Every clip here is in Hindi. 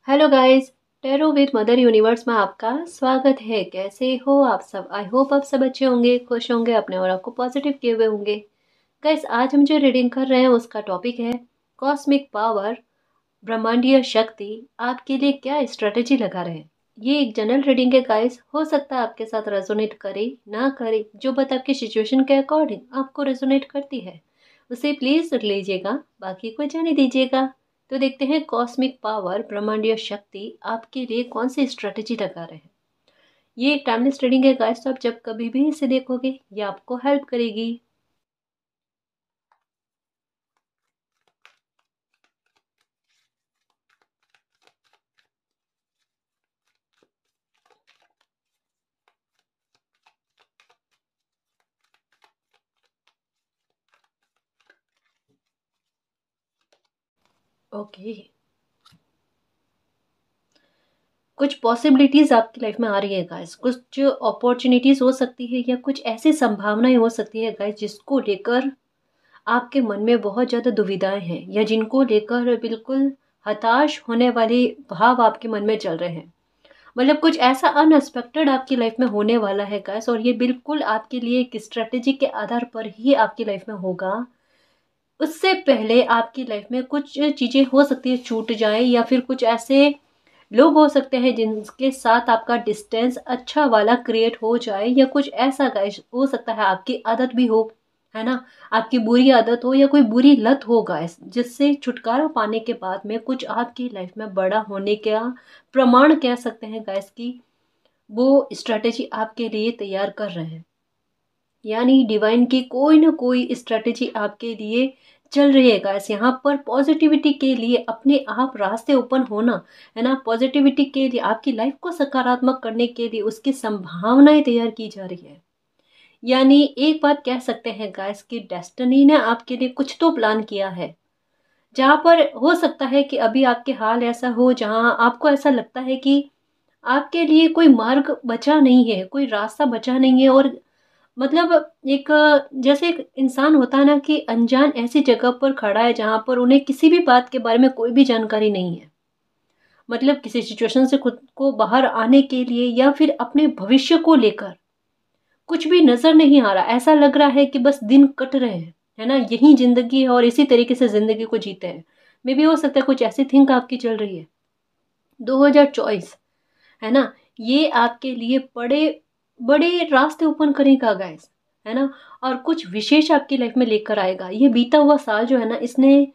Hello guys. Tarot with mother universe में आपका स्वागत है। कैसे हो आप सब? आई होप आप सब अच्छे होंगे, खुश होंगे, अपने और आपको पॉजिटिव किए हुए होंगे। गाइस, आज हम जो रीडिंग कर रहे हैं उसका टॉपिक है कॉस्मिक पावर, ब्रह्मांडीय शक्ति आपके लिए क्या स्ट्रेटेजी लगा रहे हैं। ये एक जनरल रीडिंग है गाइस, हो सकता है आपके साथ रेजोनेट करे ना करे, जो बात आपकी सिचुएशन के अकॉर्डिंग आपको रेजोनेट करती है उसे प्लीज लीजिएगा, बाकी को जाने दीजिएगा। तो देखते हैं कॉस्मिक पावर, ब्रह्मांडीय शक्ति आपके लिए कौन सी स्ट्रेटेजी लगा रहे हैं। ये एक टाइमलेस रीडिंग है गाइस, तो आप जब कभी भी इसे देखोगे ये आपको हेल्प करेगी। ओके, कुछ पॉसिबिलिटीज आपकी लाइफ में आ रही है गाइस, कुछ अपॉर्चुनिटीज हो सकती है या कुछ ऐसी संभावनाएं हो सकती है गाइस जिसको लेकर आपके मन में बहुत ज़्यादा दुविधाएं हैं या जिनको लेकर बिल्कुल हताश होने वाले भाव आपके मन में चल रहे हैं। मतलब कुछ ऐसा अनएक्सपेक्टेड आपकी लाइफ में होने वाला है गाइस, और ये बिल्कुल आपके लिए एक स्ट्रेटेजी के आधार पर ही आपकी लाइफ में होगा। उससे पहले आपकी लाइफ में कुछ चीज़ें हो सकती है छूट जाए, या फिर कुछ ऐसे लोग हो सकते हैं जिनके साथ आपका डिस्टेंस अच्छा वाला क्रिएट हो जाए, या कुछ ऐसा गाइस हो सकता है आपकी आदत भी हो, है ना, आपकी बुरी आदत हो या कोई बुरी लत हो गाइस, जिससे छुटकारा पाने के बाद में कुछ आपकी लाइफ में बड़ा होने का प्रमाण कह सकते हैं गाइस की वो स्ट्रैटेजी आपके लिए तैयार कर रहे हैं। यानी डिवाइन की कोई ना कोई स्ट्रैटेजी आपके लिए चल रही है गाइस। यहाँ पर पॉजिटिविटी के लिए अपने आप रास्ते ओपन होना, है ना, पॉजिटिविटी के लिए आपकी लाइफ को सकारात्मक करने के लिए उसकी संभावनाएं तैयार की जा रही है। यानी एक बात कह सकते हैं गाइस कि डेस्टिनी ने आपके लिए कुछ तो प्लान किया है, जहाँ पर हो सकता है कि अभी आपके हाल ऐसा हो जहाँ आपको ऐसा लगता है कि आपके लिए कोई मार्ग बचा नहीं है, कोई रास्ता बचा नहीं है। और मतलब एक जैसे एक इंसान होता है ना कि अनजान ऐसी जगह पर खड़ा है जहाँ पर उन्हें किसी भी बात के बारे में कोई भी जानकारी नहीं है। मतलब किसी सिचुएशन से खुद को बाहर आने के लिए या फिर अपने भविष्य को लेकर कुछ भी नजर नहीं आ रहा। ऐसा लग रहा है कि बस दिन कट रहे हैं, है ना, यही जिंदगी है और इसी तरीके से जिंदगी को जीते हैं। मे भी हो सकता है कुछ ऐसी थिंक आपकी चल रही है। 2024, है ना, ये आपके लिए बड़े बड़े रास्ते ओपन करेगा गाइस, है ना, और कुछ विशेष आपकी लाइफ में लेकर आएगा। ये बीता हुआ साल जो है ना, इसने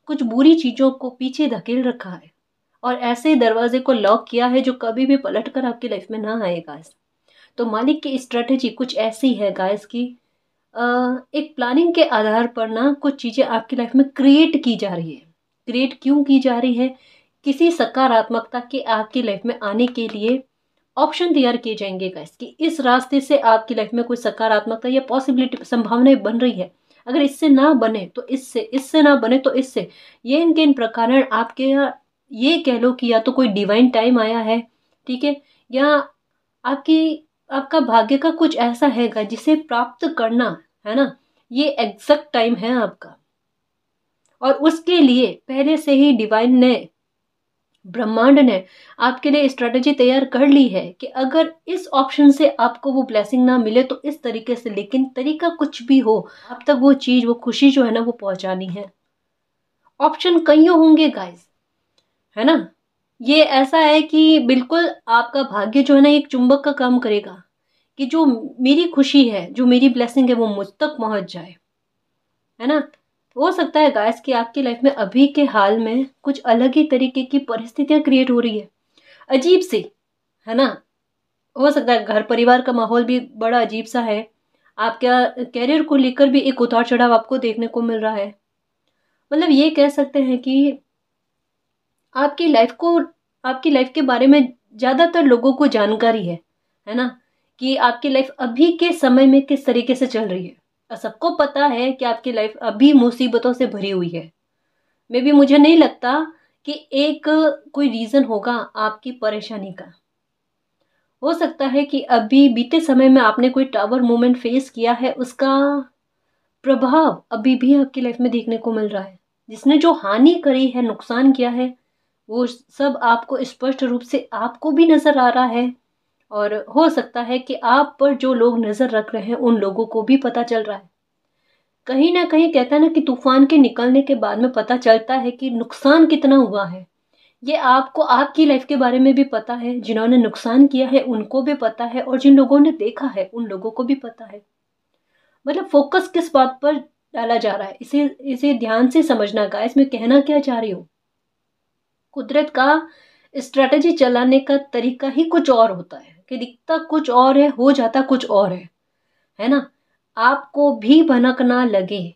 कुछ बुरी चीजों को पीछे धकेल रखा है और ऐसे दरवाजे को लॉक किया है जो कभी भी पलट कर आपकी लाइफ में ना आएगा। तो मालिक की स्ट्रेटेजी कुछ ऐसी है गाइस की अ, एक प्लानिंग के आधार पर ना कुछ चीजें आपकी लाइफ में क्रिएट की जा रही है। क्रिएट क्यों की जा रही है? किसी सकारात्मकता के आपकी लाइफ में आने के लिए ऑप्शन तैयार किए जाएंगे गाइस कि इस रास्ते से आपकी लाइफ में कोई सकारात्मकता या पॉसिबिलिटी संभावनाएं बन रही है। अगर इससे ना बने तो इससे, इससे ना बने तो इससे। ये इनके इन प्रकार आपके यहाँ ये कह लो कि या तो कोई डिवाइन टाइम आया है, ठीक है, या आपकी आपका भाग्य का कुछ ऐसा हैगा जिसे प्राप्त करना, है ना, ये एग्जैक्ट टाइम है आपका। और उसके लिए पहले से ही डिवाइन ने, ब्रह्मांड ने आपके लिए स्ट्रेटेजी तैयार कर ली है कि अगर इस ऑप्शन से आपको वो ब्लेसिंग ना मिले तो इस तरीके से, लेकिन तरीका कुछ भी हो आप तक वो चीज, वो खुशी जो है ना वो पहुंचानी है। ऑप्शन कईयों होंगे गाइस, है ना। ये ऐसा है कि बिल्कुल आपका भाग्य जो है ना एक चुंबक का काम करेगा कि जो मेरी खुशी है, जो मेरी ब्लेसिंग है वो मुझ तक पहुंच जाए, है ना। हो सकता है गाइस कि आपकी लाइफ में अभी के हाल में कुछ अलग ही तरीके की परिस्थितियां क्रिएट हो रही है, अजीब सी, है ना। हो सकता है घर परिवार का माहौल भी बड़ा अजीब सा है। आपका कैरियर को लेकर भी एक उतार चढ़ाव आपको देखने को मिल रहा है। मतलब ये कह सकते हैं कि आपकी लाइफ को, आपकी लाइफ के बारे में ज्यादातर लोगों को जानकारी है ना, कि आपकी लाइफ अभी के समय में किस तरीके से चल रही है। और सबको पता है कि आपकी लाइफ अभी मुसीबतों से भरी हुई है। मे भी मुझे नहीं लगता कि एक कोई रीजन होगा आपकी परेशानी का। हो सकता है कि अभी बीते समय में आपने कोई टावर मोमेंट फेस किया है, उसका प्रभाव अभी भी आपकी लाइफ में देखने को मिल रहा है। जिसने जो हानि करी है, नुकसान किया है, वो सब आपको स्पष्ट रूप से आपको भी नज़र आ रहा है, और हो सकता है कि आप पर जो लोग नज़र रख रहे हैं उन लोगों को भी पता चल रहा है। कहीं ना कहीं कहता है ना कि तूफान के निकलने के बाद में पता चलता है कि नुकसान कितना हुआ है। ये आपको आपकी लाइफ के बारे में भी पता है, जिन्होंने नुकसान किया है उनको भी पता है, और जिन लोगों ने देखा है उन लोगों को भी पता है। मतलब फोकस किस बात पर डाला जा रहा है, इसे इसे ध्यान से समझना गाइस। मैं कहना क्या चाह रही हूँ, कुदरत का स्ट्रेटजी चलाने का तरीका ही कुछ और होता है, कि दिखता कुछ और है, हो जाता कुछ और है ना। आपको भी भनक ना लगे,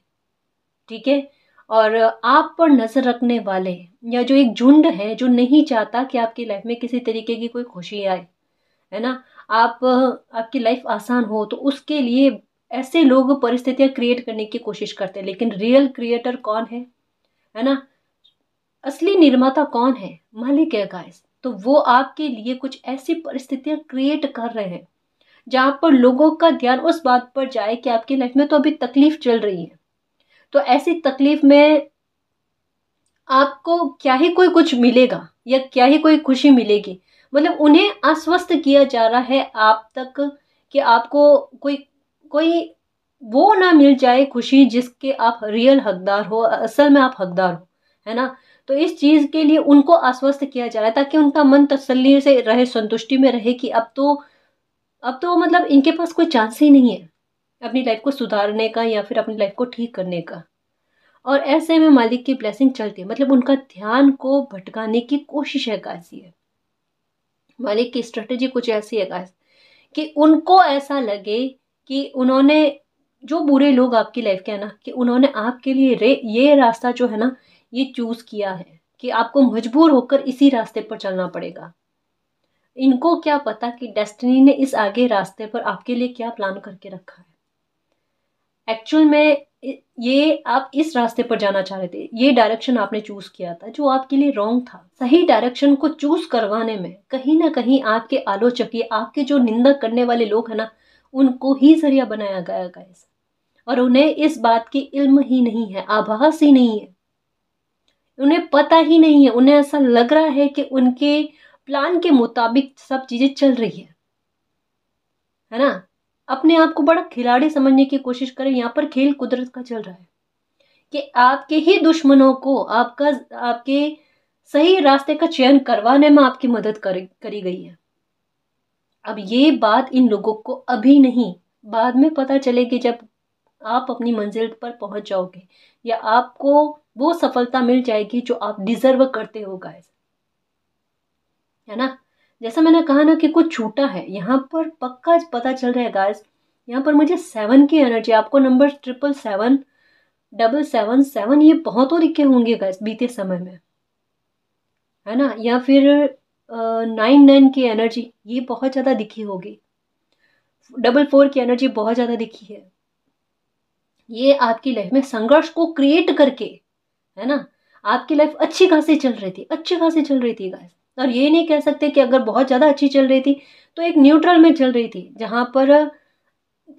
ठीक है। और आप पर नजर रखने वाले, या जो एक झुंड है जो नहीं चाहता कि आपकी लाइफ में किसी तरीके की कोई खुशी आए, है ना, आप आपकी लाइफ आसान हो, तो उसके लिए ऐसे लोग परिस्थितियां क्रिएट करने की कोशिश करते हैं। लेकिन रियल क्रिएटर कौन है ना, असली निर्माता कौन है, मालिक है गाइस। तो वो आपके लिए कुछ ऐसी परिस्थितियां क्रिएट कर रहे हैं जहां पर लोगों का ध्यान उस बात पर जाए कि आपकी लाइफ में तो अभी तकलीफ चल रही है, तो ऐसी तकलीफ में आपको क्या ही कोई कुछ मिलेगा, या क्या ही कोई खुशी मिलेगी। मतलब उन्हें आश्वस्त किया जा रहा है आप तक, कि आपको कोई कोई वो ना मिल जाए खुशी जिसके आप रियल हकदार हो, असल में आप हकदार हो, है ना। तो इस चीज के लिए उनको आश्वस्त किया जा रहा है, ताकि उनका मन तसल्ली से रहे, संतुष्टि में रहे, कि अब तो मतलब इनके पास कोई चांस ही नहीं है अपनी लाइफ को सुधारने का, या फिर अपनी लाइफ को ठीक करने का। और ऐसे में मालिक की ब्लेसिंग चलती है, मतलब उनका ध्यान को भटकाने की कोशिश है गाइस। ये मालिक की स्ट्रेटेजी कुछ ऐसी है गाइस, कि उनको ऐसा लगे कि उन्होंने, जो बुरे लोग आपकी लाइफ के है ना, कि उन्होंने आपके लिए ये रास्ता जो है ना, ये चूज किया है, कि आपको मजबूर होकर इसी रास्ते पर चलना पड़ेगा। इनको क्या पता कि डेस्टिनी ने इस आगे रास्ते पर आपके लिए क्या प्लान करके रखा है। एक्चुअल में ये आप इस रास्ते पर जाना चाह रहे थे, ये डायरेक्शन आपने चूज किया था जो आपके लिए रॉन्ग था। सही डायरेक्शन को चूज करवाने में कहीं ना कहीं आपके आलोचक, ये आपके जो निंदा करने वाले लोग हैं ना, उनको ही जरिया बनाया गया गाइस। और उन्हें इस बात की इल्म ही नहीं है, आभास ही नहीं है, उन्हें पता ही नहीं है। उन्हें ऐसा लग रहा है कि उनके प्लान के मुताबिक सब चीजें चल रही है ना। अपने आप को बड़ा खिलाड़ी समझने की कोशिश करें, यहाँ पर खेल कुदरत का चल रहा है, कि आपके ही दुश्मनों को आपके सही रास्ते का चयन करवाने में आपकी मदद करी गई है। अब ये बात इन लोगों को अभी नहीं, बाद में पता चलेगी, जब आप अपनी मंजिल पर पहुंच जाओगे, या आपको वो सफलता मिल जाएगी जो आप डिजर्व करते हो गाइस, है ना। जैसा मैंने कहा ना कि कुछ छूटा है, यहाँ पर पक्का पता चल रहा है गाइस। यहाँ पर मुझे 7 की एनर्जी, आपको नंबर 777 777 ये बहुतों दिखे होंगे गाइस बीते समय में, है ना। या फिर 99 की एनर्जी, ये बहुत ज्यादा दिखी होगी। 44 की एनर्जी बहुत ज्यादा दिखी है। ये आपकी लाइफ में संघर्ष को क्रिएट करके, है ना, आपकी लाइफ अच्छी खासी चल रही थी, अच्छी खासी चल रही थी गाइस। और ये नहीं कह सकते कि अगर बहुत ज्यादा अच्छी चल रही थी तो एक न्यूट्रल में चल रही थी, जहां पर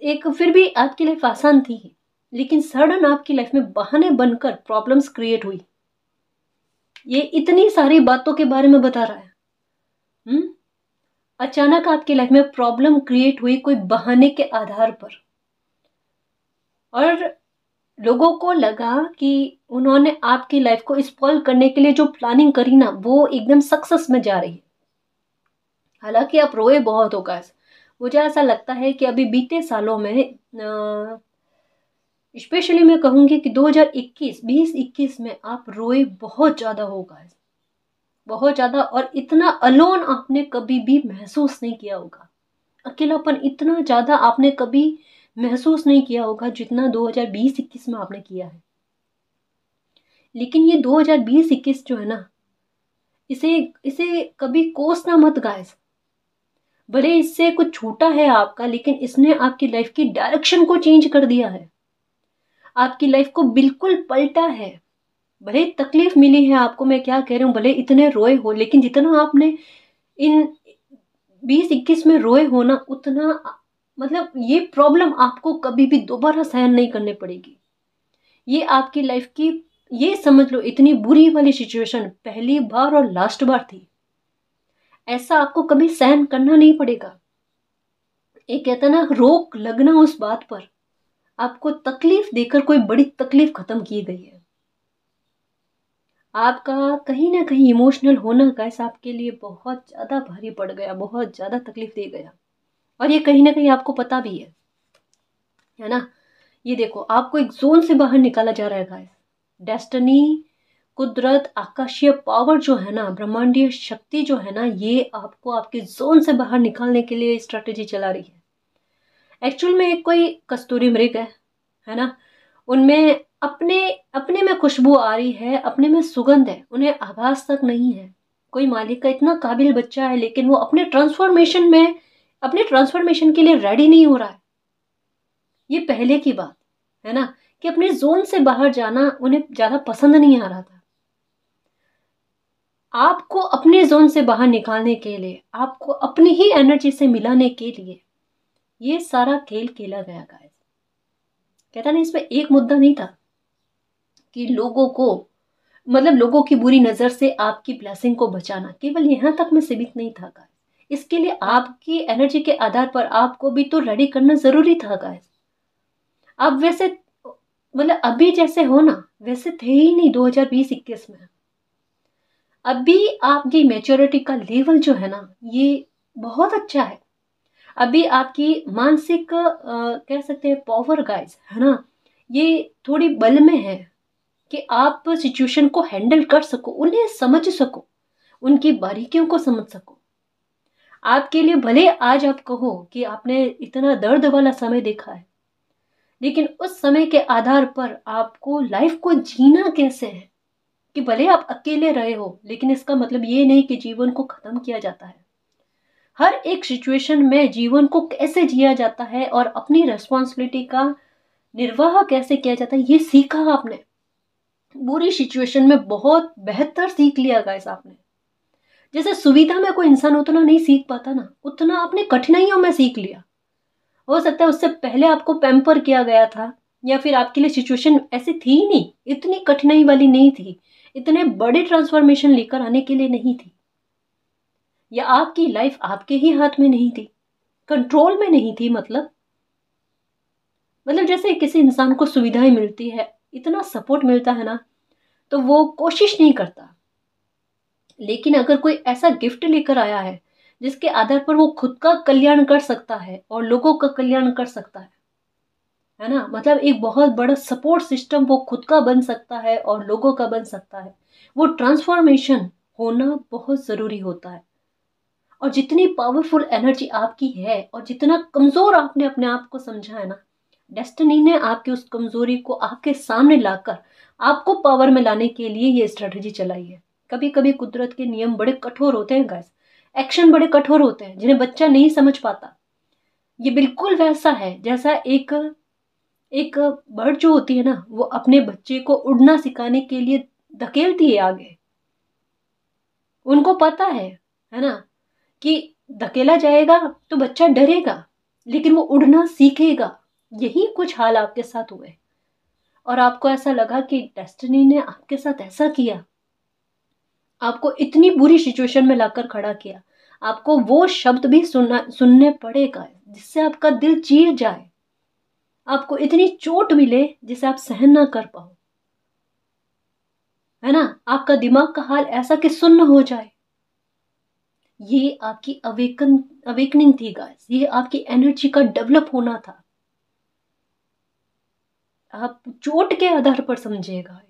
एक फिर भी आपकी लाइफ आसान थी। लेकिन सडन आपकी लाइफ में बहाने बनकर प्रॉब्लम्स क्रिएट हुई। ये इतनी सारी बातों के बारे में बता रहा है। अचानक आपकी लाइफ में प्रॉब्लम क्रिएट हुई कोई बहाने के आधार पर, और लोगों को लगा कि उन्होंने आपकी लाइफ को स्पॉइल करने के लिए जो प्लानिंग करी ना, वो एकदम सक्सेस में जा रही है। हालांकि आप रोए बहुत होगा। मुझे ऐसा लगता है कि अभी बीते सालों में, स्पेशली मैं कहूंगी कि 2021 में आप रोए बहुत ज्यादा होगा, बहुत ज्यादा। और इतना अलोन आपने कभी भी महसूस नहीं किया होगा, अकेलापन इतना ज्यादा आपने कभी महसूस नहीं किया होगा जितना 2020-21 में आपने किया है। लेकिन ये 2020-21 जो है ना, इसे इसे कभी कोसना मत गाइस। भले इससे कुछ छूटा है आपका, लेकिन इसने आपकी लाइफ की डायरेक्शन को चेंज कर दिया है, आपकी लाइफ को बिल्कुल पलटा है। भले तकलीफ मिली है आपको, मैं क्या कह रही हूँ, भले इतने रोए हो, लेकिन जितना आपने इन 20-21 में रोए हो ना, उतना मतलब ये प्रॉब्लम आपको कभी भी दोबारा सहन नहीं करनी पड़ेगी। ये आपकी लाइफ की ये समझ लो इतनी बुरी वाली सिचुएशन पहली बार और लास्ट बार थी। ऐसा आपको कभी सहन करना नहीं पड़ेगा। एक कहता ना रोक लगना उस बात पर, आपको तकलीफ देकर कोई बड़ी तकलीफ खत्म की गई है। आपका कहीं ना कहीं इमोशनल होना गाइस आपके लिए बहुत ज्यादा भारी पड़ गया, बहुत ज्यादा तकलीफ दे गया, और ये कहीं ना कहीं आपको पता भी है ना। ये देखो आपको एक जोन से बाहर निकाला जा रहा है गाइस। डेस्टिनी, कुदरत, आकाशीय पावर जो है ना, ब्रह्मांडीय शक्ति जो है ना, ये आपको आपके जोन से बाहर निकालने के लिए स्ट्रेटेजी चला रही है। एक्चुअल में एक कोई कस्तूरी मृग है ना, उनमें अपने अपने में खुशबू आ रही है, अपने में सुगंध है, उन्हें आभास तक नहीं है। कोई मालिक का इतना काबिल बच्चा है, लेकिन वो अपने ट्रांसफॉर्मेशन के लिए रेडी नहीं हो रहा है। ये पहले की बात है ना, कि अपने जोन से बाहर जाना उन्हें ज्यादा पसंद नहीं आ रहा था। आपको अपने जोन से बाहर निकालने के लिए, आपको अपनी ही एनर्जी से मिलाने के लिए ये सारा खेल खेला गया गाइस। कहता ना इसमें एक मुद्दा नहीं था कि लोगों को, मतलब लोगों की बुरी नजर से आपकी ब्लेसिंग को बचाना, केवल यहां तक में सीमित नहीं था गाइस। इसके लिए आपकी एनर्जी के आधार पर आपको भी तो रेडी करना जरूरी था गाइस। आप वैसे मतलब अभी जैसे हो ना वैसे थे ही नहीं 2020-21 में। अभी आपकी मेच्योरिटी का लेवल जो है ना ये बहुत अच्छा है। अभी आपकी मानसिक कह सकते हैं पावर गाइस है ना, ये थोड़ी बल में है कि आप सिचुएशन को हैंडल कर सको, उन्हें समझ सको, उनकी बारीकियों को समझ सको। आपके लिए भले आज आप कहो कि आपने इतना दर्द वाला समय देखा है, लेकिन उस समय के आधार पर आपको लाइफ को जीना कैसे है, कि भले आप अकेले रहे हो, लेकिन इसका मतलब ये नहीं कि जीवन को खत्म किया जाता है। हर एक सिचुएशन में जीवन को कैसे जिया जाता है और अपनी रेस्पॉन्सिबिलिटी का निर्वाह कैसे किया जाता है, ये सीखा आपने। बुरी सिचुएशन में बहुत बेहतर सीख लिया गाइस आपने। जैसे सुविधा में कोई इंसान उतना नहीं सीख पाता ना, उतना आपने कठिनाइयों में सीख लिया। हो सकता है उससे पहले आपको पैम्पर किया गया था, या फिर आपके लिए सिचुएशन ऐसी थी ही नहीं, इतनी कठिनाई वाली नहीं थी, इतने बड़े ट्रांसफॉर्मेशन लेकर आने के लिए नहीं थी, या आपकी लाइफ आपके ही हाथ में नहीं थी, कंट्रोल में नहीं थी। मतलब जैसे किसी इंसान को सुविधाएं मिलती है, इतना सपोर्ट मिलता है ना, तो वो कोशिश नहीं करता। लेकिन अगर कोई ऐसा गिफ्ट लेकर आया है जिसके आधार पर वो खुद का कल्याण कर सकता है और लोगों का कल्याण कर सकता है ना, मतलब एक बहुत बड़ा सपोर्ट सिस्टम वो खुद का बन सकता है और लोगों का बन सकता है, वो ट्रांसफॉर्मेशन होना बहुत जरूरी होता है। और जितनी पावरफुल एनर्जी आपकी है और जितना कमजोर आपने अपने आप को समझा है ना, डेस्टिनी ने आपकी उस कमजोरी को आपके सामने लाकर आपको पावर में लाने के लिए ये स्ट्रेटजी चलाई है। कभी कभी कुदरत के नियम बड़े कठोर होते हैं गाइस, एक्शन बड़े कठोर होते हैं जिन्हें बच्चा नहीं समझ पाता। ये बिल्कुल वैसा है जैसा एक एक बर्ड जो होती है ना, वो अपने बच्चे को उड़ना सिखाने के लिए धकेलती है आगे। उनको पता है ना, कि धकेला जाएगा तो बच्चा डरेगा, लेकिन वो उड़ना सीखेगा। यही कुछ हाल आपके साथ हुए और आपको ऐसा लगा कि डेस्टिनी ने आपके साथ ऐसा किया, आपको इतनी बुरी सिचुएशन में लाकर खड़ा किया, आपको वो शब्द भी सुनने पड़ेगा जिससे आपका दिल चीर जाए, आपको इतनी चोट मिले जिसे आप सहन ना कर पाओ, है ना, आपका दिमाग का हाल ऐसा कि सुन्न हो जाए। ये आपकी अवेकनिंग थी गाइस, ये आपकी एनर्जी का डेवलप होना था। आप चोट के आधार पर समझिएगा।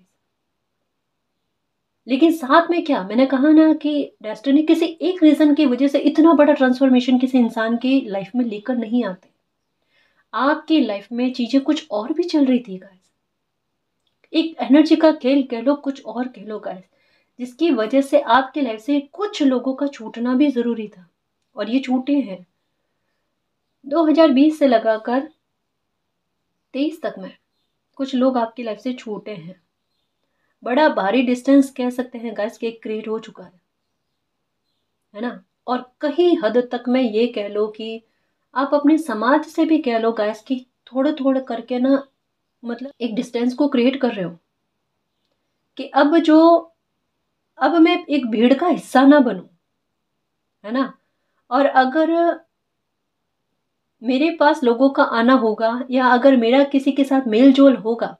लेकिन साथ में क्या मैंने कहा ना कि डेस्टिनी किसी एक रीजन की वजह से इतना बड़ा ट्रांसफॉर्मेशन किसी इंसान की लाइफ में लेकर नहीं आते। आपकी लाइफ में चीजें कुछ और भी चल रही थी गाइस, एक एनर्जी का खेल कह लो, कुछ और कह लो गाइस, जिसकी वजह से आपकी लाइफ से कुछ लोगों का छूटना भी जरूरी था, और ये छूटे हैं 2020 से लगाकर 23 तक में। कुछ लोग आपकी लाइफ से छूटे हैं, बड़ा भारी डिस्टेंस कह सकते हैं गाइस कि क्रिएट हो चुका है ना। और कहीं हद तक मैं ये कह लो कि आप अपने समाज से भी कह लो गाइस कि थोड़े थोड़े करके ना, मतलब एक डिस्टेंस को क्रिएट कर रहे हो। कि अब मैं एक भीड़ का हिस्सा ना बनूं, है ना। और अगर मेरे पास लोगों का आना होगा या अगर मेरा किसी के साथ मेल जोल होगा,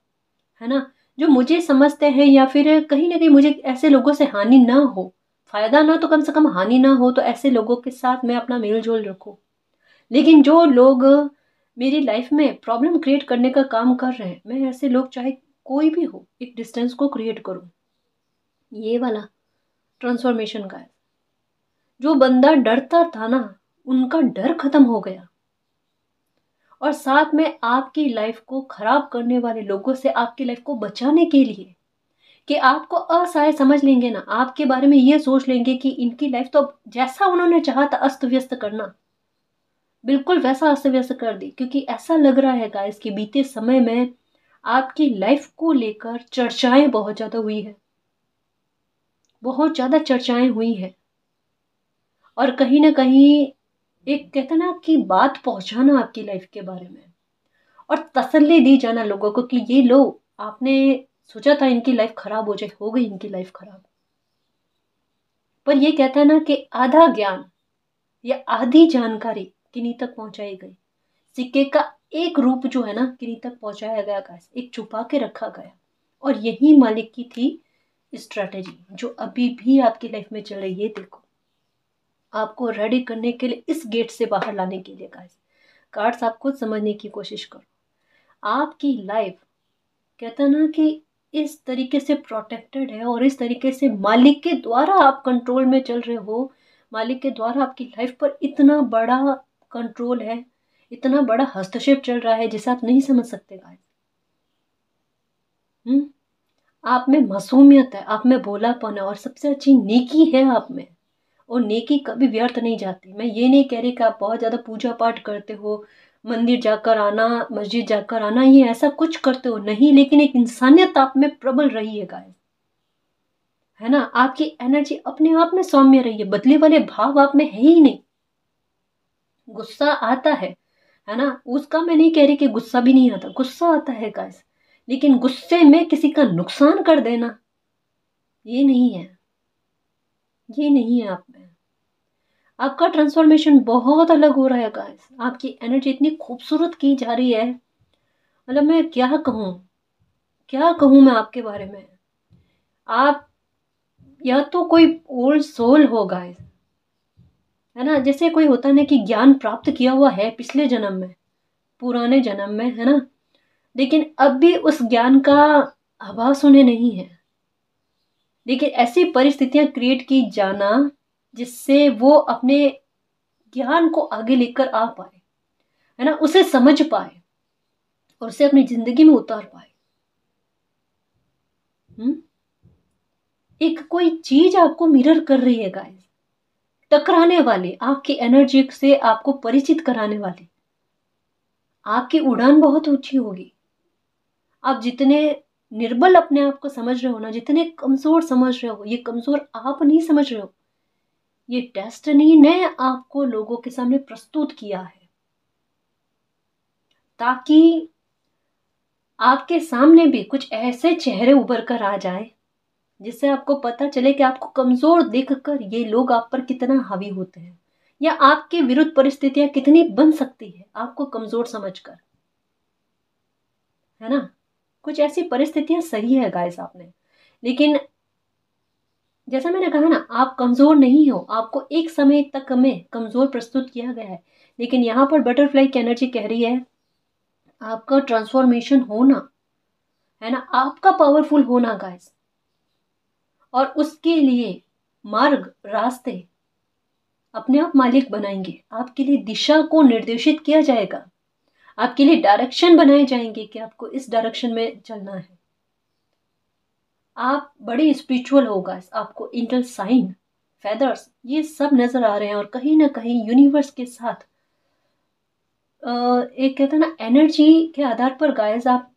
है ना, जो मुझे समझते हैं, या फिर कहीं ना कहीं मुझे ऐसे लोगों से हानि ना हो, फायदा ना तो कम से कम हानि ना हो, तो ऐसे लोगों के साथ मैं अपना मेल जोल रखूं। लेकिन जो लोग मेरी लाइफ में प्रॉब्लम क्रिएट करने का काम कर रहे हैं, मैं ऐसे लोग चाहे कोई भी हो, एक डिस्टेंस को क्रिएट करूं। ये वाला ट्रांसफॉर्मेशन का है। जो बंदा डरता था ना, उनका डर खत्म हो गया। और साथ में आपकी लाइफ को खराब करने वाले लोगों से आपकी लाइफ को बचाने के लिए, कि आपको असहाय समझ लेंगे ना, आपके बारे में ये सोच लेंगे कि इनकी लाइफ तो अब जैसा उन्होंने चाहा था अस्त व्यस्त करना, बिल्कुल वैसा अस्त व्यस्त कर दी। क्योंकि ऐसा लग रहा है गाइस कि बीते समय में आपकी लाइफ को लेकर चर्चाएं बहुत ज्यादा हुई है, बहुत ज्यादा चर्चाएं हुई है। और कहीं ना कहीं एक कहते ना कि बात पहुंचाना आपकी लाइफ के बारे में, और तसल्ली दी जाना लोगों को कि ये लो, आपने सोचा था इनकी लाइफ खराब हो जाए, हो गई इनकी लाइफ खराब। पर ये कहता है ना कि आधा ज्ञान या आधी जानकारी किन्हीं तक पहुंचाई गई, सिक्के का एक रूप जो है ना किन्हीं तक पहुंचाया गया, गाइस एक छुपा के रखा गया। और यही मालिक की थी स्ट्रैटेजी, जो अभी भी आपकी लाइफ में चल रही है। देखो, आपको रेडी करने के लिए, इस गेट से बाहर लाने के लिए गाइस, कार्ड्स आप खुद समझने की कोशिश करो। आपकी लाइफ कहता है ना कि इस तरीके से प्रोटेक्टेड है, और इस तरीके से मालिक के द्वारा आप कंट्रोल में चल रहे हो। मालिक के द्वारा आपकी लाइफ पर इतना बड़ा कंट्रोल है, इतना बड़ा हस्तक्षेप चल रहा है जिसे आप नहीं समझ सकते गाइस। आप में मासूमियत है, आप में भोलापन है, और सबसे अच्छी नेकी है आप में। और नेकी कभी व्यर्थ नहीं जाती। मैं ये नहीं कह रही कि आप बहुत ज़्यादा पूजा पाठ करते हो, मंदिर जाकर आना, मस्जिद जाकर आना, ये ऐसा कुछ करते हो नहीं, लेकिन एक इंसानियत आप में प्रबल रही है गाइस, है ना। आपकी एनर्जी अपने आप में सौम्य रही है, बदले वाले भाव आप में है ही नहीं। गुस्सा आता है ना, उसका मैं नहीं कह रही कि गुस्सा भी नहीं आता, गुस्सा आता है गाइस, लेकिन गुस्से में किसी का नुकसान कर देना, ये नहीं है, ये नहीं है आप में। आपका ट्रांसफॉर्मेशन बहुत अलग हो रहा है गाइस, आपकी एनर्जी इतनी खूबसूरत की जा रही है, मतलब मैं क्या कहूँ, क्या कहूँ मैं आपके बारे में। आप या तो कोई ओल्ड सोल हो गाइस, है ना, जैसे कोई होता है ना कि ज्ञान प्राप्त किया हुआ है पिछले जन्म में, पुराने जन्म में, है ना, लेकिन अब भी उस ज्ञान का आभास उन्हें नहीं है। लेकिन ऐसी परिस्थितियां क्रिएट की जाना जिससे वो अपने ज्ञान को आगे लेकर आ पाए, है ना, उसे समझ पाए और उसे अपनी जिंदगी में उतार पाए। एक कोई चीज आपको मिरर कर रही है गाइस, टकराने वाली, आपकी एनर्जी से आपको परिचित कराने वाली। आपकी उड़ान बहुत ऊंची होगी। आप जितने निर्बल अपने आप को समझ रहे हो ना, जितने कमजोर समझ रहे हो, ये कमजोर आप नहीं समझ रहे हो, ये डेस्टिनी ने आपको लोगों के सामने प्रस्तुत किया है, ताकि आपके सामने भी कुछ ऐसे चेहरे उभर कर आ जाए जिससे आपको पता चले कि आपको कमजोर देखकर ये लोग आप पर कितना हावी होते हैं, या आपके विरुद्ध परिस्थितियां कितनी बन सकती है आपको कमजोर समझकर, है ना। कुछ ऐसी परिस्थितियां सही है गाइस आपने, लेकिन जैसा मैंने कहा ना, आप कमजोर नहीं हो, आपको एक समय तक में कमजोर प्रस्तुत किया गया है, लेकिन यहाँ पर बटरफ्लाई की एनर्जी कह रही है आपका ट्रांसफॉर्मेशन होना, है ना, आपका पावरफुल होना गाइस। और उसके लिए मार्ग, रास्ते अपने आप मालिक बनाएंगे, आपके लिए दिशा को निर्देशित किया जाएगा, आपके लिए डायरेक्शन बनाए जाएंगे कि आपको इस डायरेक्शन में चलना है। आप बड़े स्पिरिचुअल होगा, आपको एंजल साइन, फेदर्स, ये सब नजर आ रहे हैं, और कहीं ना कहीं यूनिवर्स के साथ एक कहते हैं ना एनर्जी के आधार पर गाइस, आप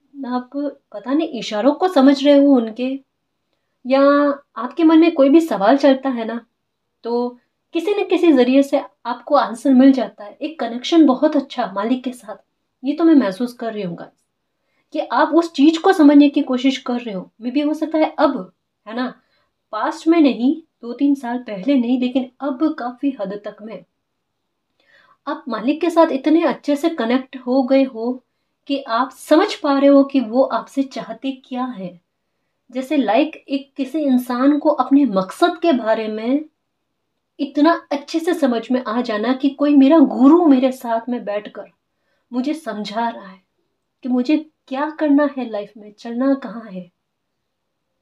पता नहीं इशारों को समझ रहे हो उनके, या आपके मन में कोई भी सवाल चलता है ना, तो किसी न किसी जरिए से आपको आंसर मिल जाता है। एक कनेक्शन बहुत अच्छा मालिक के साथ, ये तो मैं महसूस कर रही हूँ गाइस, कि आप उस चीज को समझने की कोशिश कर रहे हो। मे भी हो सकता है अब है ना। पास्ट में नहीं, 2-3 साल पहले नहीं, लेकिन अब काफ़ी हद तक में आप मालिक के साथ इतने अच्छे से कनेक्ट हो गए हो कि आप समझ पा रहे हो कि वो आपसे चाहते क्या है। जैसे लाइक एक किसी इंसान को अपने मकसद के बारे में इतना अच्छे से समझ में आ जाना कि कोई मेरा गुरु मेरे साथ में बैठकर मुझे समझा रहा है कि मुझे क्या करना है लाइफ में, चलना कहाँ है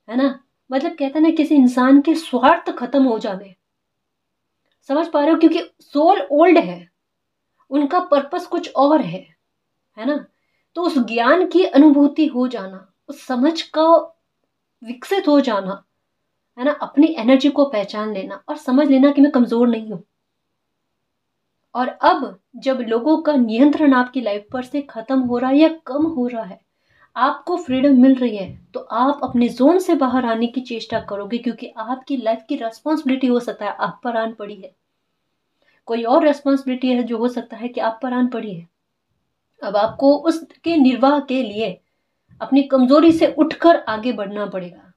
ना। मतलब कहते हैं ना, किसी इंसान के स्वार्थ खत्म हो जाने, समझ पा रहे हो, क्योंकि सोल ओल्ड है, उनका पर्पस कुछ और है ना। तो उस ज्ञान की अनुभूति हो जाना, उस समझ का विकसित हो जाना, है ना, अपनी एनर्जी को पहचान लेना और समझ लेना कि मैं कमजोर नहीं हूं। और अब जब लोगों का नियंत्रण आपकी लाइफ पर से खत्म हो रहा है या कम हो रहा है, आपको फ्रीडम मिल रही है, तो आप अपने जोन से बाहर आने की चेष्टा करोगे, क्योंकि आपकी लाइफ की रेस्पॉन्सिबिलिटी हो सकता है आप पर आन पड़ी है, कोई और रेस्पॉन्सिबिलिटी है जो हो सकता है कि आप पर आन पड़ी है। अब आपको उसके निर्वाह के लिए अपनी कमजोरी से उठकर आगे बढ़ना पड़ेगा,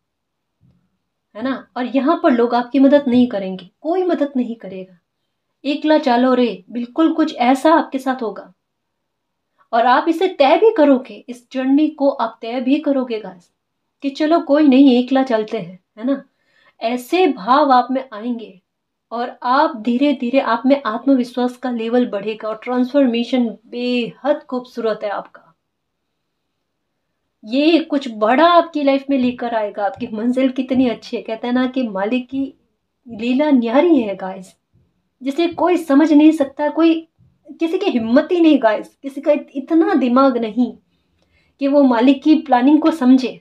है ना। और यहाँ पर लोग आपकी मदद नहीं करेंगे, कोई मदद नहीं करेगा। एकला चालो रे, बिल्कुल कुछ ऐसा आपके साथ होगा। और आप इसे तय भी करोगे, इस जर्नी को आप तय भी करोगे गाइस, कि चलो कोई नहीं, एकला चलते हैं, है ना। ऐसे भाव आप में आएंगे और आप धीरे धीरे आप में आत्मविश्वास का लेवल बढ़ेगा और ट्रांसफॉर्मेशन बेहद खूबसूरत है आपका। ये कुछ बड़ा आपकी लाइफ में लेकर आएगा। आपकी मंजिल कितनी अच्छी है, कहते हैं ना कि मालिक की लीला न्यारी है गाइस, जिसे कोई समझ नहीं सकता, कोई किसी की हिम्मत ही नहीं गाइस, किसी का इतना दिमाग नहीं कि वो मालिक की प्लानिंग को समझे,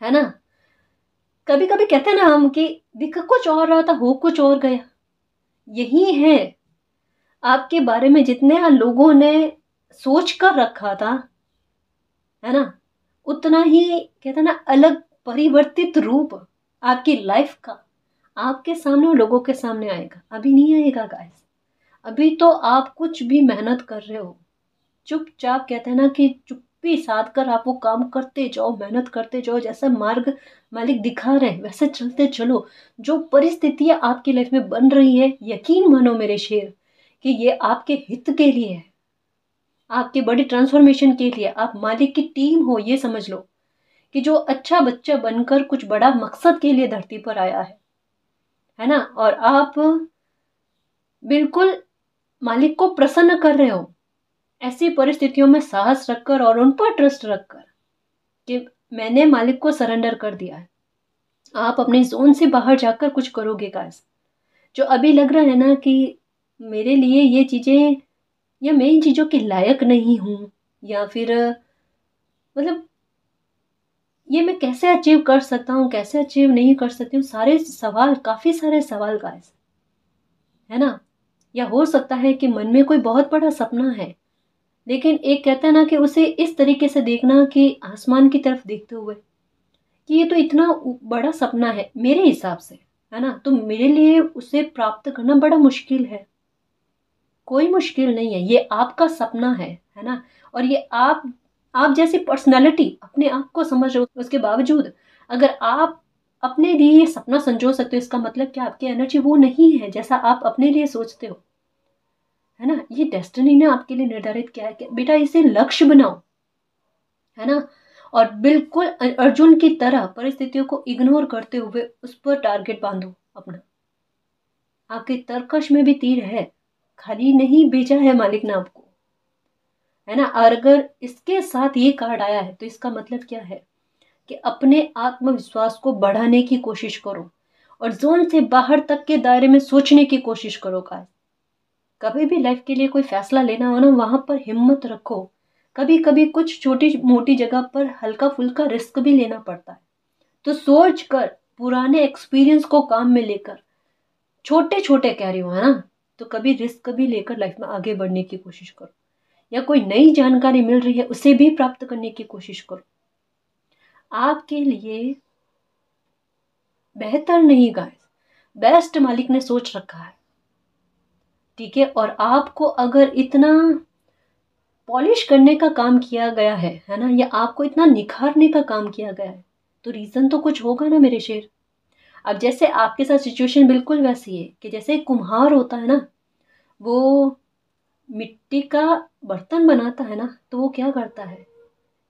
है ना। कभी कभी कहते हैं ना हम कि दिख कुछ और रहा था, हो कुछ और गया। यही है, आपके बारे में जितने लोगों ने सोच कर रखा था, है ना, उतना ही कहते हैं ना अलग परिवर्तित रूप आपकी लाइफ का आपके सामने और लोगों के सामने आएगा। अभी नहीं आएगा गाइस, अभी तो आप कुछ भी मेहनत कर रहे हो, चुपचाप, कहते हैं ना कि चुप्पी साध कर आप वो काम करते जाओ, मेहनत करते जाओ, जैसा मार्ग मालिक दिखा रहे हैं वैसे चलते चलो। जो परिस्थितियां आपकी लाइफ में बन रही है, यकीन मानो मेरे शेर कि ये आपके हित के लिए है, आपकी बड़ी ट्रांसफॉर्मेशन के लिए। आप मालिक की टीम हो, ये समझ लो कि जो अच्छा बच्चा बनकर कुछ बड़ा मकसद के लिए धरती पर आया है ना। और आप बिल्कुल मालिक को प्रसन्न कर रहे हो, ऐसी परिस्थितियों में साहस रखकर और उन पर ट्रस्ट रखकर कि मैंने मालिक को सरेंडर कर दिया है। आप अपने जोन से बाहर जाकर कुछ करोगे गाइस। जो अभी लग रहा है ना कि मेरे लिए ये चीजें, या मैं इन चीजों के लायक नहीं हूं, या फिर मतलब ये मैं कैसे अचीव कर सकता हूँ, कैसे अचीव नहीं कर सकती हूँ, सारे सवाल, काफी सारे सवाल गाइस, है ना। या हो सकता है कि मन में कोई बहुत बड़ा सपना है, लेकिन एक कहता है ना कि उसे इस तरीके से देखना कि आसमान की तरफ देखते हुए कि ये तो इतना बड़ा सपना है मेरे हिसाब से, है ना, तो मेरे लिए उसे प्राप्त करना बड़ा मुश्किल है। कोई मुश्किल नहीं है, ये आपका सपना है ना। और ये आप जैसी पर्सनालिटी अपने आप को समझ रहे हो, उसके बावजूद अगर आप अपने लिए ये सपना संजो सकते हो, इसका मतलब क्या आपकी एनर्जी वो नहीं है जैसा आप अपने लिए सोचते हो, है ना। ये डेस्टिनी ने आपके लिए निर्धारित किया है कि बेटा इसे लक्ष्य बनाओ, है ना। और बिल्कुल अर्जुन की तरह परिस्थितियों को इग्नोर करते हुए उस पर टारगेट बांधो अपना। आपके तरकश में भी तीर है, खाली नहीं भेजा है मालिक ने आपको, है ना। और अगर इसके साथ ये कार्ड आया है तो इसका मतलब क्या है कि अपने आत्मविश्वास को बढ़ाने की कोशिश करो और जोन से बाहर तक के दायरे में सोचने की कोशिश करो। कभी भी लाइफ के लिए कोई फैसला लेना हो ना, वहां पर हिम्मत रखो। कभी कभी कुछ छोटी मोटी जगह पर हल्का फुल्का रिस्क भी लेना पड़ता है, तो सोच कर पुराने एक्सपीरियंस को काम में लेकर छोटे छोटे कह रही हूँ, है ना, तो कभी रिस्क भी लेकर लाइफ में आगे बढ़ने की कोशिश करो, या कोई नई जानकारी मिल रही है उसे भी प्राप्त करने की कोशिश करो। आपके लिए बेहतर नहीं गाइस, बेस्ट मालिक ने सोच रखा है, ठीक है। और आपको अगर इतना पॉलिश करने का काम किया गया है ना, या आपको इतना निखारने का काम किया गया है, तो रीज़न तो कुछ होगा ना मेरे शेर। अब जैसे आपके साथ सिचुएशन बिल्कुल वैसी है कि जैसे एक कुम्हार होता है ना, वो मिट्टी का बर्तन बनाता है ना, तो वो क्या करता है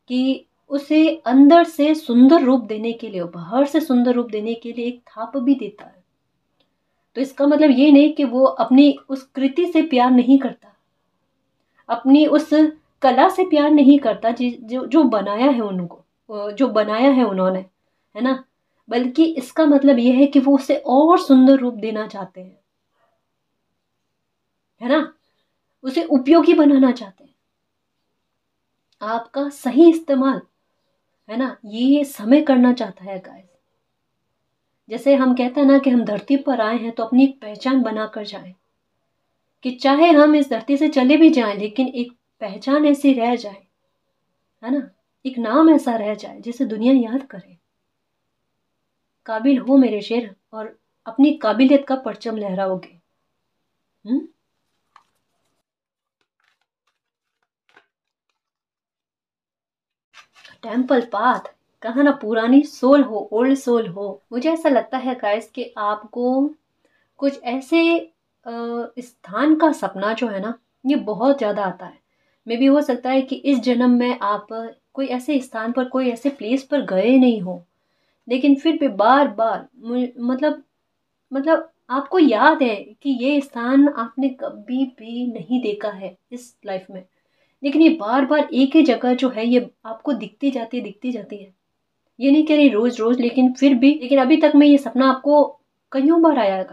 कि उसे अंदर से सुंदर रूप देने के लिए, बाहर से सुंदर रूप देने के लिए एक थाप भी देता है। तो इसका मतलब ये नहीं कि वो अपनी उस कृति से प्यार नहीं करता, अपनी उस कला से प्यार नहीं करता जो जो बनाया है उनको, जो बनाया है उन्होंने, है ना। बल्कि इसका मतलब ये है कि वो उसे और सुंदर रूप देना चाहते हैं, है ना, उसे उपयोगी बनाना चाहते हैं। आपका सही इस्तेमाल, है ना, ये समय करना चाहता है गाइस। जैसे हम कहते हैं ना कि हम धरती पर आए हैं तो अपनी एक पहचान बनाकर जाएं, कि चाहे हम इस धरती से चले भी जाएं लेकिन एक पहचान ऐसी रह जाए, है ना, एक नाम ऐसा रह जाए जिसे दुनिया याद करे। काबिल हो मेरे शेर, और अपनी काबिलियत का परचम लहराओगे। हम्म। टेम्पल पाथ, कहा ना, पुरानी सोल हो, ओल्ड सोल हो। मुझे ऐसा लगता है गाइस कि आपको कुछ ऐसे स्थान का सपना जो है ना, ये बहुत ज़्यादा आता है। मे भी हो सकता है कि इस जन्म में आप कोई ऐसे स्थान पर, कोई ऐसे प्लेस पर गए नहीं हो, लेकिन फिर भी बार बार मतलब आपको याद है कि ये स्थान आपने कभी भी नहीं देखा है इस लाइफ में, लेकिन ये बार बार एक ही जगह जो है ये आपको दिखती जाती है, दिखती जाती है। ये नहीं कह रही रोज रोज, लेकिन फिर भी, लेकिन अभी तक में ये सपना आपको कईयों बार आया है,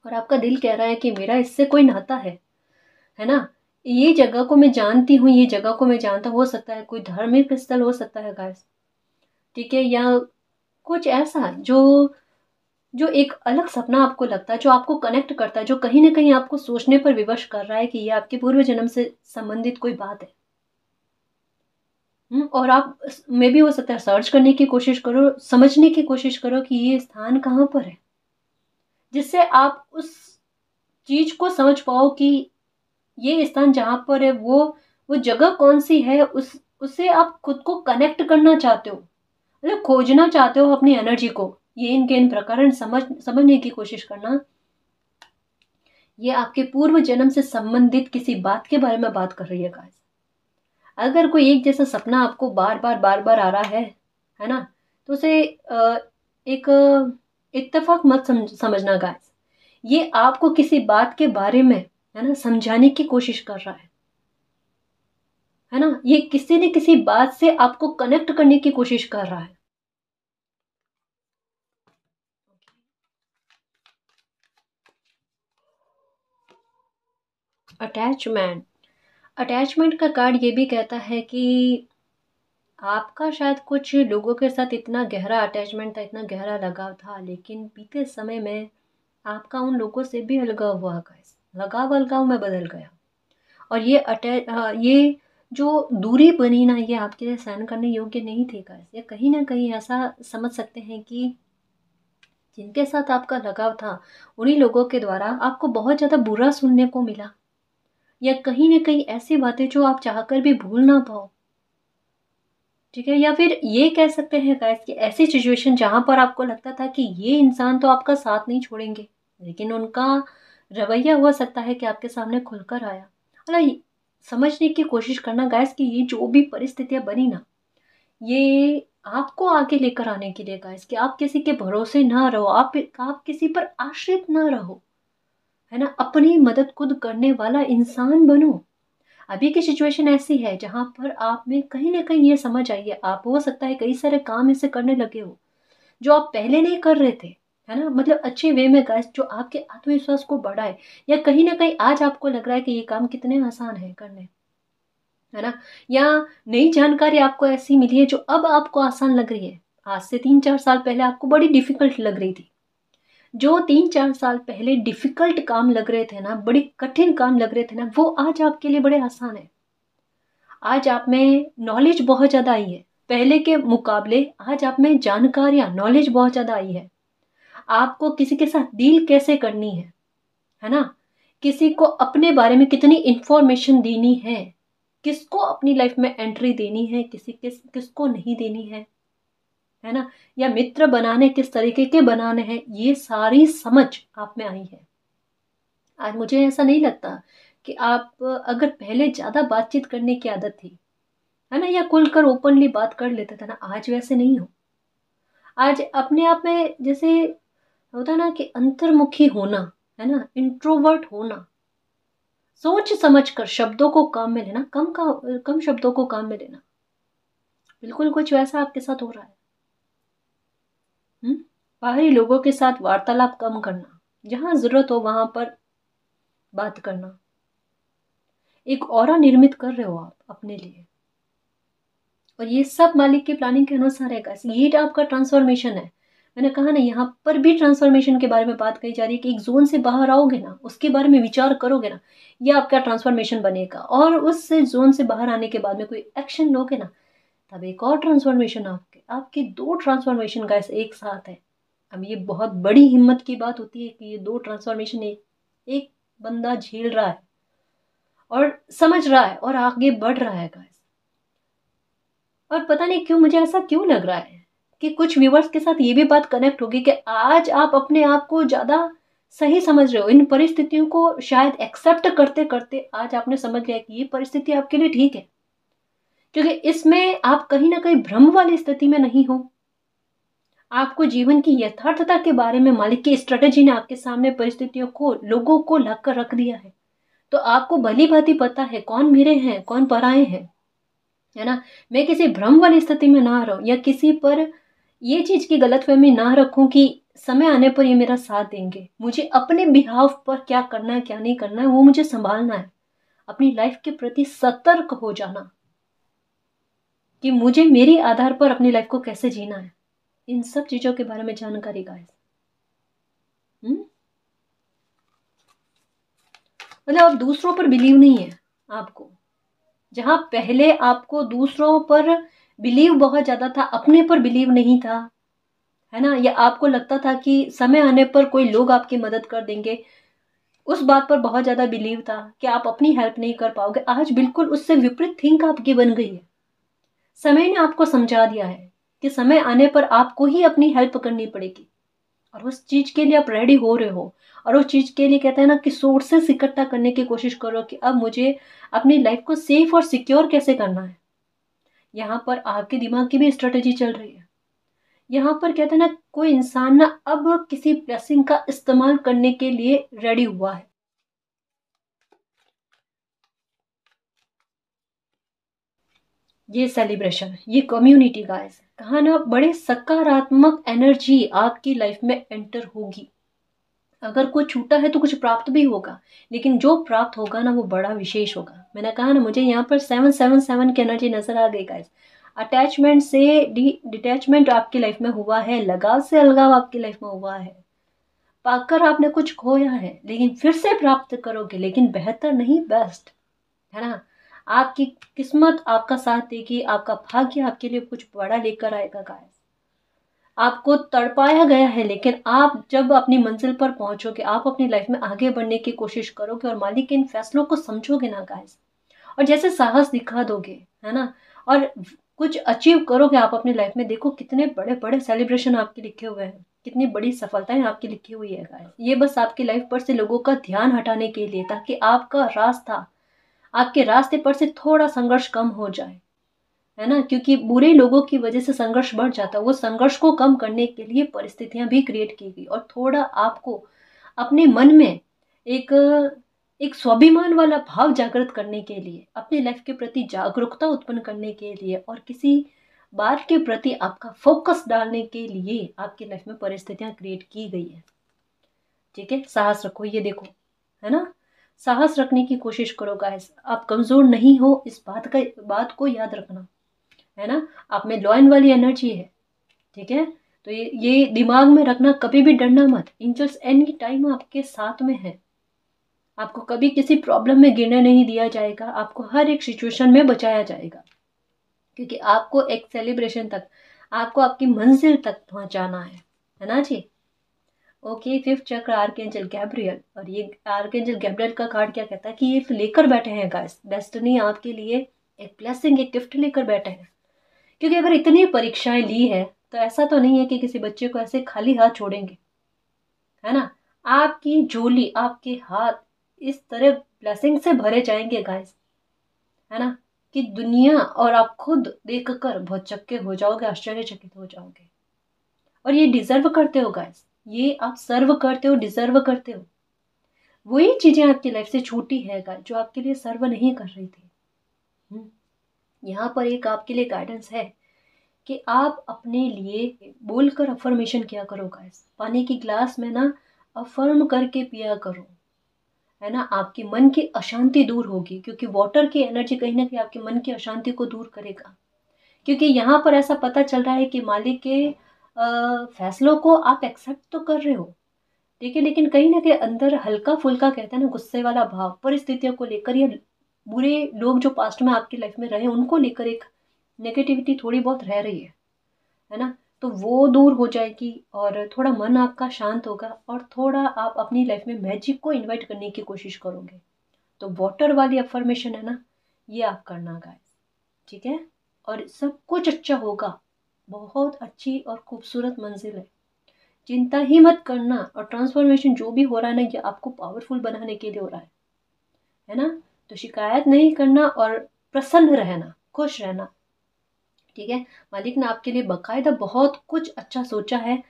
और आपका दिल कह रहा है कि मेरा इससे कोई नाता है ना। ये जगह को मैं जानती हूँ, ये जगह को मैं जानता हूँ, हो सकता है कोई धार्मिक स्थल हो सकता है गाइस, ठीक है, या कुछ ऐसा जो जो एक अलग सपना आपको लगता है, जो आपको कनेक्ट करता है, जो कहीं ना कहीं आपको सोचने पर विवश कर रहा है कि ये आपके पूर्व जन्म से संबंधित कोई बात है। और आप में भी हो सकता है सर्च करने की कोशिश करो, समझने की कोशिश करो कि ये स्थान कहाँ पर है, जिससे आप उस चीज को समझ पाओ कि ये स्थान जहाँ पर है वो जगह कौन सी है, उस उससे आप खुद को कनेक्ट करना चाहते हो, मतलब खोजना चाहते हो अपनी एनर्जी को। ये इनके इन प्रकरण समझने की कोशिश करना। ये आपके पूर्व जन्म से संबंधित किसी बात के बारे में बात कर रही है गाइस। अगर कोई एक जैसा सपना आपको बार बार आ रहा है ना, तो उसे एक इत्तेफाक मत समझना गाइस। ये आपको किसी बात के बारे में, है ना, समझाने की कोशिश कर रहा है ना, ये किसी न किसी बात से आपको कनेक्ट करने की कोशिश कर रहा है। अटैचमेंट, अटैचमेंट का कार्ड ये भी कहता है कि आपका शायद कुछ लोगों के साथ इतना गहरा अटैचमेंट था, इतना गहरा लगाव था, लेकिन बीते समय में आपका उन लोगों से भी अलगाव हुआ गाइस, लगाव अलगाव में बदल गया। और ये जो दूरी बनी ना, ये आपके लिए सहन करने योग्य नहीं थी गाइस। ये कहीं ना कहीं ऐसा समझ सकते हैं कि जिनके साथ आपका लगाव था, उन्हीं लोगों के द्वारा आपको बहुत ज़्यादा बुरा सुनने को मिला, या कहीं ना कहीं ऐसी बातें जो आप चाहकर भी भूल ना पाओ, ठीक है। या फिर ये कह सकते हैं गाइस कि ऐसी सिचुएशन जहां पर आपको लगता था कि ये इंसान तो आपका साथ नहीं छोड़ेंगे, लेकिन उनका रवैया हो सकता है कि आपके सामने खुलकर आया। मतलब समझने की कोशिश करना गाइस कि ये जो भी परिस्थितियां बनी ना, ये आपको आगे लेकर आने के लिए गाइस, कि आप किसी के भरोसे ना रहो, आप किसी पर आश्रित ना रहो, है ना, अपनी मदद खुद करने वाला इंसान बनो। अभी की सिचुएशन ऐसी है जहां पर आप में कहीं ना कहीं ये समझ आई है, आप हो सकता है कई सारे काम ऐसे करने लगे हो जो आप पहले नहीं कर रहे थे, है ना, मतलब अच्छे वे में गाइस, जो आपके आत्मविश्वास को बढ़ाए, या कहीं ना कहीं आज आपको लग रहा है कि ये काम कितने आसान है करने, है ना, या नई जानकारी आपको ऐसी मिली है जो अब आपको आसान लग रही है। आज से 3-4 साल पहले आपको बड़ी डिफिकल्ट लग रही थी। जो 3-4 साल पहले डिफिकल्ट काम लग रहे थे ना, बड़ी कठिन काम लग रहे थे ना, वो आज आपके लिए बड़े आसान है। आज आप में नॉलेज बहुत ज़्यादा आई है, पहले के मुकाबले आज आप में जानकारियाँ, नॉलेज बहुत ज़्यादा आई है। आपको किसी के साथ डील कैसे करनी है ना, किसी को अपने बारे में कितनी इंफॉर्मेशन देनी है, किसको अपनी लाइफ में एंट्री देनी है, किसको नहीं देनी है, है ना, या मित्र बनाने किस तरीके के बनाने हैं, ये सारी समझ आप में आई है। आज मुझे ऐसा नहीं लगता कि आप अगर पहले ज़्यादा बातचीत करने की आदत थी, है ना, या खुलकर ओपनली बात कर लेते थे ना, आज वैसे नहीं हो। आज अपने आप में जैसे होता है ना कि अंतर्मुखी होना, है ना, इंट्रोवर्ट होना, सोच समझ कर शब्दों को काम में लेना, कम शब्दों को काम में लेना, बिल्कुल कुछ वैसा आपके साथ हो रहा है। बाहरी लोगों के साथ वार्तालाप कम करना, जहां जरूरत हो वहां पर बात करना, एक ऑरा निर्मित कर रहे हो आप अपने लिए, और ये सब मालिक की प्लानिंग के अनुसार है guys। ये आपका ट्रांसफॉर्मेशन है। मैंने कहा ना, यहाँ पर भी ट्रांसफॉर्मेशन के बारे में बात कही जा रही है कि एक जोन से बाहर आओगे ना, उसके बारे में विचार करोगे ना, ये आपका ट्रांसफॉर्मेशन बनेगा, और उस जोन से बाहर आने के बाद में कोई एक्शन लोगे ना, तब एक और ट्रांसफॉर्मेशन आपके 2 ट्रांसफॉर्मेशन गाइस एक साथ है। अब ये बहुत बड़ी हिम्मत की बात होती है कि ये 2 ट्रांसफॉर्मेशन एक बंदा झेल रहा है और समझ रहा है और आगे बढ़ रहा है गाइस। और पता नहीं क्यों मुझे ऐसा क्यों लग रहा है कि कुछ व्यूवर्स के साथ ये भी बात कनेक्ट होगी कि आज आप अपने आप को ज़्यादा सही समझ रहे हो। इन परिस्थितियों को शायद एक्सेप्ट करते करते आज आपने समझ लिया कि ये परिस्थिति आपके लिए ठीक है, क्योंकि इसमें आप कहीं ना कहीं भ्रम वाली स्थिति में नहीं हो। आपको जीवन की यथार्थता के बारे में मालिक की स्ट्रेटेजी ने आपके सामने परिस्थितियों को, लोगों को ला कर रख दिया है। तो आपको भली भांति पता है कौन मेरे हैं कौन पराए हैं, है ना। मैं किसी भ्रम वाली स्थिति में ना रहूं, या किसी पर ये चीज की गलतफहमी ना रखूं कि समय आने पर ये मेरा साथ देंगे। मुझे अपने बिहाव पर क्या करना है क्या नहीं करना है वो मुझे संभालना है। अपनी लाइफ के प्रति सतर्क हो जाना कि मुझे मेरे आधार पर अपनी लाइफ को कैसे जीना है। इन सब चीजों के बारे में जानकारी गाइस। मतलब अब दूसरों पर बिलीव नहीं है आपको। जहां पहले आपको दूसरों पर बिलीव बहुत ज्यादा था, अपने पर बिलीव नहीं था, है ना, या आपको लगता था कि समय आने पर कोई लोग आपकी मदद कर देंगे, उस बात पर बहुत ज्यादा बिलीव था कि आप अपनी हेल्प नहीं कर पाओगे। आज बिल्कुल उससे विपरीत थिंक आपकी बन गई है। समय ने आपको समझा दिया है कि समय आने पर आपको ही अपनी हेल्प करनी पड़ेगी, और उस चीज के लिए आप रेडी हो रहे हो। और उस चीज के लिए कहते हैं ना कि सोर्सेस इकट्ठा करने की कोशिश करो कि अब मुझे अपनी लाइफ को सेफ और सिक्योर कैसे करना है। यहाँ पर आपके दिमाग की भी स्ट्रेटेजी चल रही है। यहाँ पर कहते हैं ना, कोई इंसान ना अब किसी ब्लेसिंग का इस्तेमाल करने के लिए रेडी हुआ है। ये सेलिब्रेशन, ये कम्युनिटी गाइस, कहा ना, बड़े सकारात्मक एनर्जी आपकी लाइफ में एंटर होगी। अगर कुछ छूटा है तो कुछ प्राप्त भी होगा, लेकिन जो प्राप्त होगा ना वो बड़ा विशेष होगा। मैंने कहा ना, मुझे यहाँ पर 777 की एनर्जी नजर आ गई गाइस। अटैचमेंट से डिटैचमेंट आपकी लाइफ में हुआ है, लगाव से अलगाव आपकी लाइफ में हुआ है। पाकर आपने कुछ खोया है लेकिन फिर से प्राप्त करोगे, लेकिन बेहतर नहीं, बेस्ट, है ना। आपकी किस्मत आपका साथ देगी, आपका भाग्य आपके लिए कुछ बड़ा लेकर आएगा गाइस। आपको तड़पाया गया है, लेकिन आप जब अपनी मंजिल पर पहुंचोगे, आप अपनी लाइफ में आगे बढ़ने की कोशिश करोगे और मालिक के इन फैसलों को समझोगे ना गाइस, और जैसे साहस दिखा दोगे, है ना, और कुछ अचीव करोगे आप अपनी लाइफ में। देखो कितने बड़े बड़े सेलिब्रेशन आपके लिखे हुए हैं, कितनी बड़ी सफलताएं आपकी लिखी हुई है गाइस। ये बस आपकी लाइफ पर से लोगों का ध्यान हटाने के लिए, ताकि आपका रास्ता, आपके रास्ते पर से थोड़ा संघर्ष कम हो जाए, है ना। क्योंकि बुरे लोगों की वजह से संघर्ष बढ़ जाता है। वो संघर्ष को कम करने के लिए परिस्थितियां भी क्रिएट की गई, और थोड़ा आपको अपने मन में एक एक स्वाभिमान वाला भाव जागृत करने के लिए, अपनी लाइफ के प्रति जागरूकता उत्पन्न करने के लिए, और किसी बात के प्रति आपका फोकस डालने के लिए आपकी लाइफ में परिस्थितियां क्रिएट की गई है। ठीक है, साहस रखो, ये देखो, है ना, साहस रखने की कोशिश करो गाइस। आप कमजोर नहीं हो, इस बात को याद रखना, है ना। आप में लॉयन वाली एनर्जी है, ठीक है। तो ये दिमाग में रखना, कभी भी डरना मत। एंजल्स एनी टाइम आपके साथ में है। आपको कभी किसी प्रॉब्लम में गिरने नहीं दिया जाएगा, आपको हर एक सिचुएशन में बचाया जाएगा, क्योंकि आपको एक सेलिब्रेशन तक, आपको आपकी मंजिल तक पहुंचाना है ना जी। ओके, 5th चक्र आर्कएंजल गैब्रियल, और ये आर्कएंजल गैब्रियल का कार्ड क्या कहता है कि ये लेकर बैठे हैं गाइस, डेस्टिनी आपके लिए एक ब्लेसिंग, एक गिफ्ट लेकर बैठे हैं। क्योंकि अगर इतनी परीक्षाएं ली है, तो ऐसा तो नहीं है कि किसी बच्चे को ऐसे खाली हाथ छोड़ेंगे, है ना। आपकी झोली, आपके हाथ इस तरह ब्लेसिंग से भरे जाएंगे गाइस, है ना, कि दुनिया और आप खुद देखकर भौचक्के हो जाओगे, आश्चर्यचकित हो जाओगे। और ये डिजर्व करते हो गाइस, ये आप सर्व करते हो, डिजर्व करते हो। वही चीजें आपकी लाइफ से छूटी है गाइस जो आपके लिए सर्व नहीं कर रही थी। यहाँ पर एक आपके लिए गाइडेंस है कि आप अपने लिए बोलकर अफर्मेशन किया करो गाइस। पानी की ग्लास में ना अफर्म करके पिया करो, है ना। आपकी मन की अशांति दूर होगी, क्योंकि वाटर की एनर्जी कहीं ना कहीं आपके मन की अशांति को दूर करेगा। क्योंकि यहाँ पर ऐसा पता चल रहा है कि मालिक के फैसलों को आप एक्सेप्ट तो कर रहे हो, ठीक है, लेकिन कहीं ना कहीं अंदर हल्का फुल्का, कहते हैं ना, गुस्से वाला भाव परिस्थितियों को लेकर, या बुरे लोग जो पास्ट में आपकी लाइफ में रहे उनको लेकर एक नेगेटिविटी थोड़ी बहुत रह रही है ना। तो वो दूर हो जाएगी और थोड़ा मन आपका शांत होगा और थोड़ा आप अपनी लाइफ में मैजिक को इनवाइट करने की कोशिश करोगे। तो वाटर वाली अफर्मेशन है ना, ये आप करना गाइस, ठीक है। और सब कुछ अच्छा होगा, बहुत अच्छी और खूबसूरत मंजिल है, चिंता ही मत करना। और ट्रांसफॉर्मेशन जो भी हो रहा है ना, ये आपको पावरफुल बनाने के लिए हो रहा है ना। तो शिकायत नहीं करना और प्रसन्न रहना, खुश रहना, ठीक है। मालिक ने आपके लिए बकायदा बहुत कुछ अच्छा सोचा है,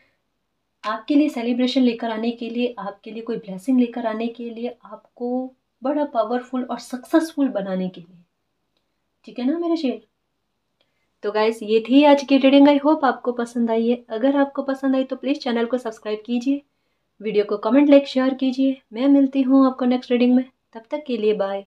आपके लिए सेलिब्रेशन लेकर आने के लिए, आपके लिए कोई ब्लेसिंग लेकर आने के लिए, आपको बड़ा पावरफुल और सक्सेसफुल बनाने के लिए, ठीक है ना मेरे शेर। तो गाइस ये थी आज की रीडिंग, आई होप आपको पसंद आई है। अगर आपको पसंद आई तो प्लीज़ चैनल को सब्सक्राइब कीजिए, वीडियो को कमेंट लाइक शेयर कीजिए। मैं मिलती हूँ आपको नेक्स्ट रीडिंग में, तब तक के लिए बाय।